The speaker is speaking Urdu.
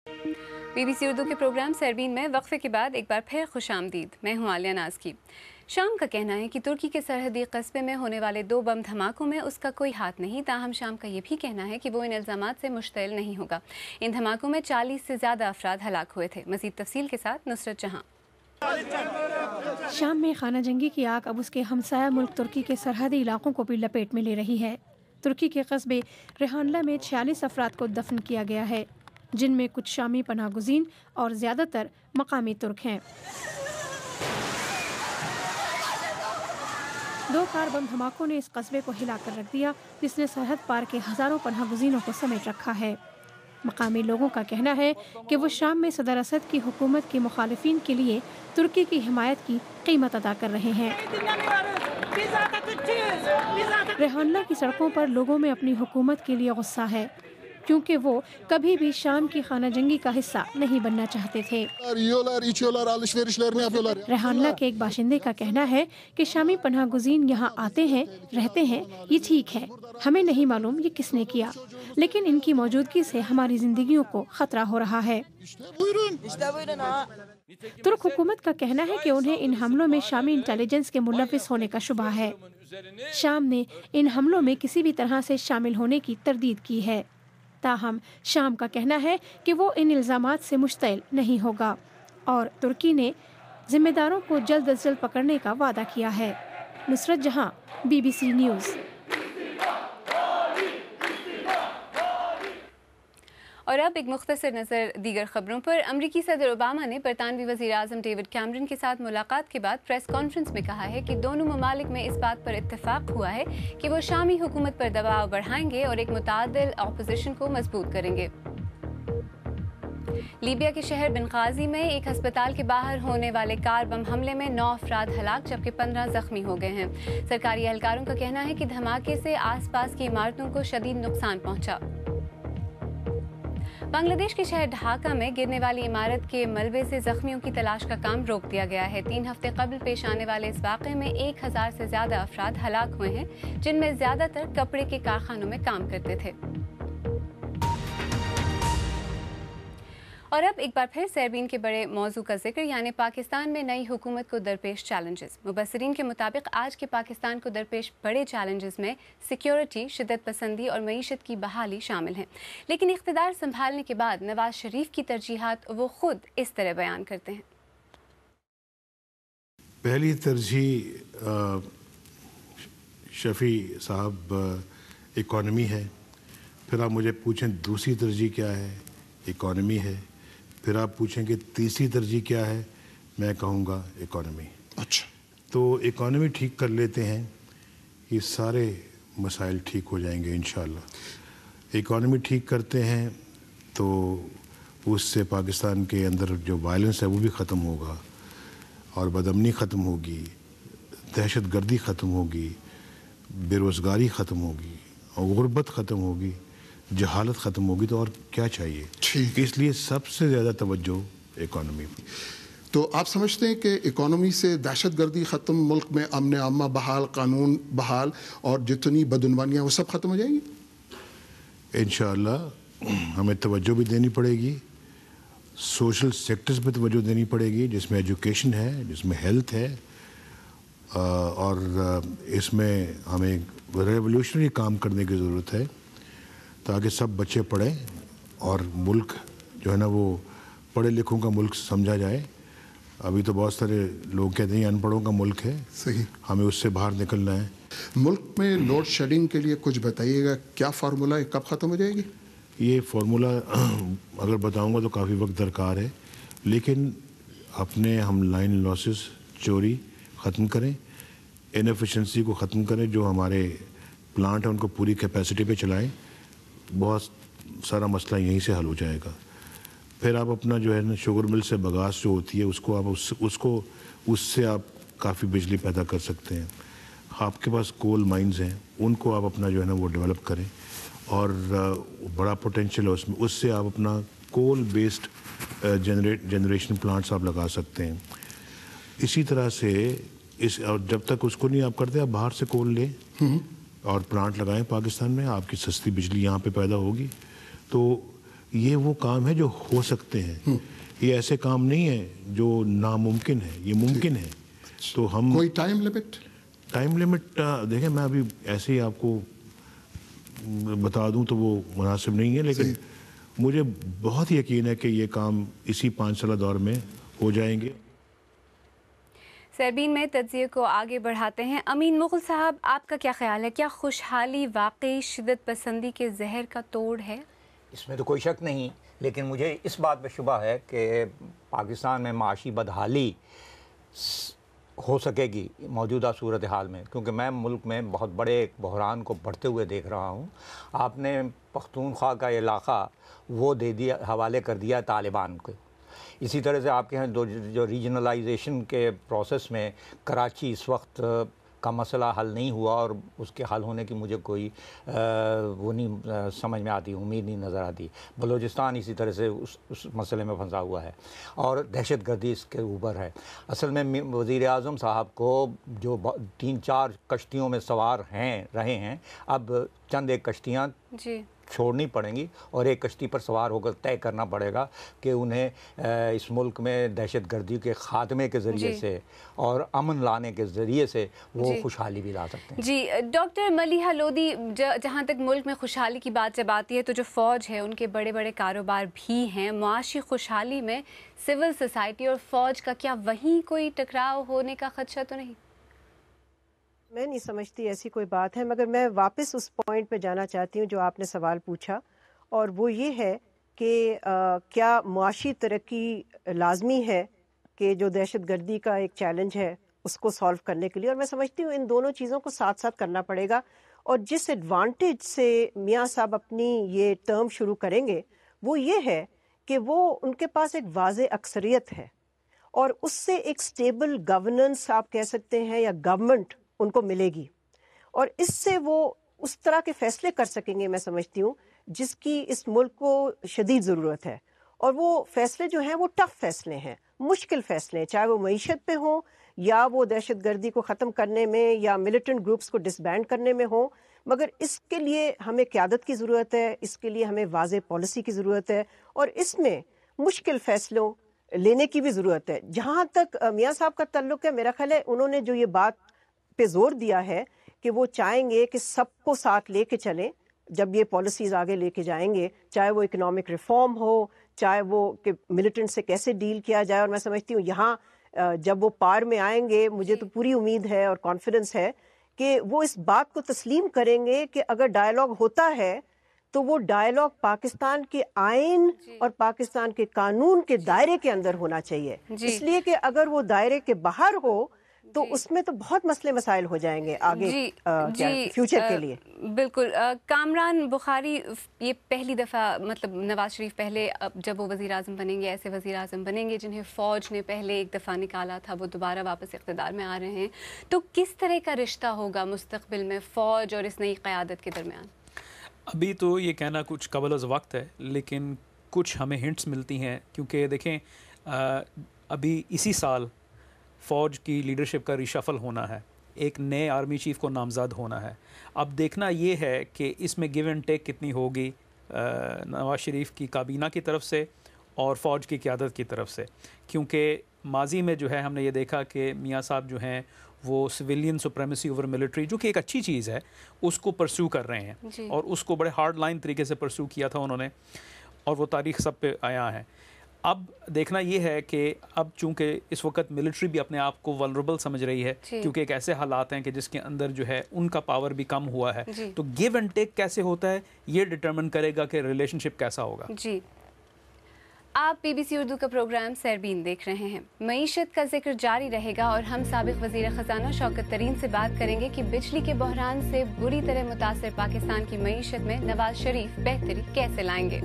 BBC اردو کے پروگرام سربین میں وقفے کے بعد ایک بار پھر خوش آمدید. میں ہوں عالیہ ناز کی. شام کا کہنا ہے کہ ترکی کے سرحدی قصبے میں ہونے والے 2 بم دھماکوں میں اس کا کوئی ہاتھ نہیں. تاہم شام کا یہ بھی کہنا ہے کہ وہ ان الزامات سے مشتعل نہیں ہوگا. ان دھماکوں میں 40 سے زیادہ افراد ہلاک ہوئے تھے. مزید تفصیل کے ساتھ نصرت جہاں. شام میں خانہ جنگی کی آگ اب اس کے ہمسایہ ملک ترکی کے سرحدی علاقوں کو بھی لپیٹ میں لے رہی ہے. ترکی کے قصبے ریحانلہ میں 46 افراد کو دفن کیا گیا ہے، جن میں کچھ شامی پناہ گزین اور زیادہ تر مقامی ترک ہیں. 2 کار بم دھماکوں نے اس قصبے کو ہلا کر رکھ دیا، جس نے سرحد پار کے ہزاروں پناہ گزینوں کو سمیٹ رکھا ہے. مقامی لوگوں کا کہنا ہے کہ وہ شام میں صدر اسد کی حکومت کے مخالفین کے لیے ترکی کی حمایت کی قیمت ادا کر رہے ہیں. ریحانلہ کی سڑکوں پر لوگوں میں اپنی حکومت کے لیے غصہ ہے، کیونکہ وہ کبھی بھی شام کی خانہ جنگی کا حصہ نہیں بننا چاہتے تھے. ریحانلہ کے ایک باشندے کا کہنا ہے کہ شامی پناہ گزین یہاں آتے ہیں، رہتے ہیں، یہ ٹھیک ہے، ہمیں نہیں معلوم یہ کس نے کیا، لیکن ان کی موجودگی سے ہماری زندگیوں کو خطرہ ہو رہا ہے. ترک حکومت کا کہنا ہے کہ انہیں ان حملوں میں شامی انٹیلیجنس کے ملوث ہونے کا شبہ ہے. شام نے ان حملوں میں کسی بھی طرح سے شامل ہونے کی تردید کی ہے. تاہم شام کا کہنا ہے کہ وہ ان الزامات سے مشتعل نہیں ہوگا اور ترکی نے ذمہ داروں کو جلد از جلد پکڑنے کا وعدہ کیا ہے. نصرت جہاں، BBC نیوز. اور اب ایک مختصر نظر دیگر خبروں پر. امریکی صدر اوباما نے برطانوی وزیر اعظم ڈیوڈ کیمرن کے ساتھ ملاقات کے بعد پریس کانفرنس میں کہا ہے کہ دونوں ممالک میں اس بات پر اتفاق ہوا ہے کہ وہ شامی حکومت پر دباؤ بڑھائیں گے اور ایک متعادل اپوزیشن کو مضبوط کریں گے. لیبیا کے شہر بنغازی میں ایک ہسپتال کے باہر ہونے والے کار بم حملے میں 9 افراد ہلاک جبکہ 15 زخمی ہو گئے ہیں. سرکاری اہلکاروں کا کہنا ہے کہ دھماکے سے آس پاس کی عمارتوں کو شدید نقصان پہنچا. بنگلہ دیش کے شہر ڈھاکہ میں گرنے والی عمارت کے ملبے سے زخمیوں کی تلاش کا کام روک دیا گیا ہے. 3 ہفتے قبل پیش آنے والے اس واقعے میں 1000 سے زیادہ افراد ہلاک ہوئے ہیں، جن میں زیادہ تر کپڑے کے کارخانوں میں کام کرتے تھے. اور اب ایک بار پھر سربین کے بڑے موضوع کا ذکر، یعنی پاکستان میں نئی حکومت کو درپیش چیلنجز. مبصرین کے مطابق آج کے پاکستان کو درپیش بڑے چیلنجز میں سیکیورٹی، شدت پسندی اور معیشت کی بحالی شامل ہیں. لیکن اقتدار سنبھالنے کے بعد نواز شریف کی ترجیحات وہ خود اس طرح بیان کرتے ہیں. پہلی ترجیح شفیع صاحب اکانومی ہے. پھر آپ مجھے پوچھیں دوسری ترجیح کیا ہے، اکانومی ہے. پھر آپ پوچھیں کہ تیسری ترجیح کیا ہے، میں کہوں گا اکانومی. اچھا، تو اکانومی ٹھیک کر لیتے ہیں، یہ سارے مسائل ٹھیک ہو جائیں گے انشاءاللہ. اکانومی ٹھیک کرتے ہیں تو اس سے پاکستان کے اندر جو وائلنس ہے وہ بھی ختم ہوگا اور بدامنی ختم ہوگی، دہشت گردی ختم ہوگی، بے روزگاری ختم ہوگی اور غربت ختم ہوگی، جہالت ختم ہوگی. تو اور کیا چاہیے؟ ٹھیک. اس لیے سب سے زیادہ توجہ اکانومی. تو آپ سمجھتے ہیں کہ اکانومی سے دہشت گردی ختم، ملک میں امن عامہ بحال، قانون بحال اور جتنی بدعنوانیاں وہ سب ختم ہو جائیں گی؟ انشاءاللہ ہمیں توجہ بھی دینی پڑے گی، سوشل سیکٹرز پہ توجہ دینی پڑے گی، جس میں ایجوکیشن ہے، جس میں ہیلتھ ہے، اور اس میں ہمیں ریولوشنری کام کرنے کی ضرورت ہے تاکہ سب بچے پڑھیں اور ملک جو ہے نا وہ پڑھے لکھوں کا ملک سمجھا جائے. ابھی تو بہت سارے لوگ کہتے ہیں ان پڑھوں کا ملک ہے. صحیح. ہمیں اس سے باہر نکلنا ہے. ملک میں لوڈ شیڈنگ کے لیے کچھ بتائیے گا، کیا فارمولہ ہے، کب ختم ہو جائے گی؟ یہ فارمولہ اگر بتاؤں گا تو کافی وقت درکار ہے، لیکن اپنے ہم لائن لاسز، چوری ختم کریں، انیفیشنسی کو ختم کریں. جو ہمارے پلانٹ ہیں ان کو پوری کیپیسٹی پہ چلائیں، بہت سارا مسئلہ یہیں سے حل ہو جائے گا. پھر آپ اپنا جو ہے نا شوگر مل سے بگاس جو ہوتی ہے اس سے آپ کافی بجلی پیدا کر سکتے ہیں. آپ کے پاس کول مائنز ہیں، ان کو آپ اپنا جو ہے نا وہ ڈیولپ کریں اور بڑا پوٹینشیل ہے اس میں. اس سے آپ اپنا کول بیسڈ جنریشن پلانٹس آپ لگا سکتے ہیں. اسی طرح سے اور جب تک اس کو نہیں آپ کرتے، آپ باہر سے کول لیں اور پلانٹ لگائیں پاکستان میں. آپ کی سستی بجلی یہاں پہ پیدا ہوگی. تو یہ وہ کام ہے جو ہو سکتے ہیں، یہ ایسے کام نہیں ہے جو ناممکن ہے، یہ ممکن ہے. تو ہم کوئی ٹائم لمٹ دیکھیں، میں ابھی ایسے ہی آپ کو بتا دوں تو وہ مناسب نہیں ہے، لیکن مجھے بہت یقین ہے کہ یہ کام اسی 5 سالہ دور میں ہو جائیں گے. سربین میں تجزیے کو آگے بڑھاتے ہیں. امین مغل صاحب، آپ کا کیا خیال ہے؟ کیا خوشحالی واقعی شدت پسندی کے زہر کا توڑ ہے؟ اس میں تو کوئی شک نہیں، لیکن مجھے اس بات پہ شبہ ہے کہ پاکستان میں معاشی بدحالی ہو سکے گی موجودہ صورتحال میں، کیونکہ میں ملک میں بہت بڑے ایک بحران کو بڑھتے ہوئے دیکھ رہا ہوں. آپ نے پختونخوا کا علاقہ وہ دے دیا، حوالے کر دیا طالبان کو. اسی طرح سے آپ کے ہیں جو ریجنلائزیشن کے پروسیس میں کراچی اس وقت کا مسئلہ حل نہیں ہوا، اور اس کے حل ہونے کی مجھے کوئی وہ نہیں سمجھ میں آتی، امید نہیں نظر آتی. بلوچستان اسی طرح سے اس مسئلے میں پھنسا ہوا ہے، اور دہشت گردی اس کے اوپر ہے. اصل میں وزیر اعظم صاحب کو جو 3-4 کشتیوں میں سوار رہے ہیں، اب چند ایک کشتیاں چھوڑنی پڑیں گی، اور ایک کشتی پر سوار ہو کر طے کرنا پڑے گا کہ انہیں اس ملک میں دہشت گردی کے خاتمے کے ذریعے سے اور امن لانے کے ذریعے سے وہ خوشحالی بھی لا سکتے ہیں. جی ڈاکٹر ملیحہ لودھی، جہاں تک ملک میں خوشحالی کی بات جب آتی ہے تو جو فوج ہے ان کے بڑے بڑے کاروبار بھی ہیں. معاشی خوشحالی میں سول سوسائٹی اور فوج کا کیا وہیں کوئی ٹکراؤ ہونے کا خدشہ تو نہیں؟ میں نہیں سمجھتی ایسی کوئی بات ہے، مگر میں واپس اس پوائنٹ پہ جانا چاہتی ہوں جو آپ نے سوال پوچھا، اور وہ یہ ہے کہ کیا معاشی ترقی لازمی ہے کہ جو دہشت گردی کا ایک چیلنج ہے اس کو سالو کرنے کے لیے. اور میں سمجھتی ہوں ان دونوں چیزوں کو ساتھ ساتھ کرنا پڑے گا. اور جس ایڈوانٹیج سے میاں صاحب اپنی یہ ٹرم شروع کریں گے وہ یہ ہے کہ وہ ان کے پاس ایک واضح اکثریت ہے، اور اس سے ایک سٹیبل گورننس آپ کہہ سکتے ہیں یا گورنمنٹ ان کو ملے گی، اور اس سے وہ اس طرح کے فیصلے کر سکیں گے، میں سمجھتی ہوں، جس کی اس ملک کو شدید ضرورت ہے. اور وہ فیصلے جو ہیں وہ ٹف فیصلے ہیں، مشکل فیصلے ہیں، چاہے وہ معیشت پہ ہوں یا وہ دہشت گردی کو ختم کرنے میں یا ملیٹنٹ گروپس کو ڈس بینڈ کرنے میں ہوں. مگر اس کے لیے ہمیں قیادت کی ضرورت ہے، اس کے لیے ہمیں واضح پالیسی کی ضرورت ہے، اور اس میں مشکل فیصلوں لینے کی بھی ضرورت ہے. جہاں تک میاں صاحب کا تعلق ہے، میرا خیال ہے انہوں نے جو یہ بات پہ زور دیا ہے کہ وہ چاہیں گے کہ سب کو ساتھ لے کے چلیں جب یہ پالیسیز آگے لے کے جائیں گے، چاہے وہ اکنامک ریفارم ہو، چاہے وہ کہ ملیٹنٹ سے کیسے ڈیل کیا جائے. اور میں سمجھتی ہوں یہاں جب وہ پار میں آئیں گے، مجھے تو پوری امید ہے اور کانفیڈنس ہے کہ وہ اس بات کو تسلیم کریں گے کہ اگر ڈائیلاگ ہوتا ہے تو وہ ڈائیلاگ پاکستان کے آئین اور پاکستان کے قانون کے دائرے کے اندر ہونا چاہیے. اس لیے کہ اگر وہ دائرے کے باہر ہو تو اس میں تو بہت مسئلے مسائل ہو جائیں گے آگے فیوچر کے لیے. بالکل. کامران بخاری، یہ پہلی دفعہ مطلب نواز شریف پہلے جب وہ وزیر اعظم بنیں گے، ایسے وزیر اعظم بنیں گے جنہیں فوج نے پہلے ایک دفعہ نکالا تھا، وہ دوبارہ واپس اقتدار میں آ رہے ہیں. تو کس طرح کا رشتہ ہوگا مستقبل میں فوج اور اس نئی قیادت کے درمیان؟ ابھی تو یہ کہنا کچھ قبل از وقت ہے، لیکن کچھ ہمیں ہنٹس ملتی ہیں، کیونکہ دیکھیں ابھی اسی سال فوج کی لیڈرشپ کا ریشفل ہونا ہے، ایک نئے آرمی چیف کو نامزد ہونا ہے. اب دیکھنا یہ ہے کہ اس میں گیو اینڈ ٹیک کتنی ہوگی نواز شریف کی کابینہ کی طرف سے اور فوج کی قیادت کی طرف سے، کیونکہ ماضی میں جو ہے ہم نے یہ دیکھا کہ میاں صاحب جو ہیں وہ سویلین سپریمیسی اوور ملٹری، جو کہ ایک اچھی چیز ہے، اس کو پرسو کر رہے ہیں، اور اس کو بڑے ہارڈ لائن طریقے سے پرسو کیا تھا انہوں نے، اور وہ تاریخ سب پہ آیا ہے. اب دیکھنا یہ ہے کہ اب چونکہ اس وقت ملٹری بھی اپنے آپ کو ولنریبل سمجھ رہی ہے، کیونکہ ایک ایسے حالات ہیں کہ جس کے اندر جو ہے ان کا پاور بھی کم ہوا ہے، تو گیو اینڈ ٹیک کیسے ہوتا ہے یہ ڈٹرمن کرے گا کہ ریلیشن شپ کیسا ہوگا. جی، آپ بی بی سی اردو کا پروگرام سیربین دیکھ رہے ہیں. معیشت کا ذکر جاری رہے گا اور ہم سابق وزیر خزانہ شوکت ترین سے بات کریں گے کہ بجلی کے بحران سے بری طرح متاثر پاکستان کی معیشت میں نواز شریف بہتری کیسے لائیں گے.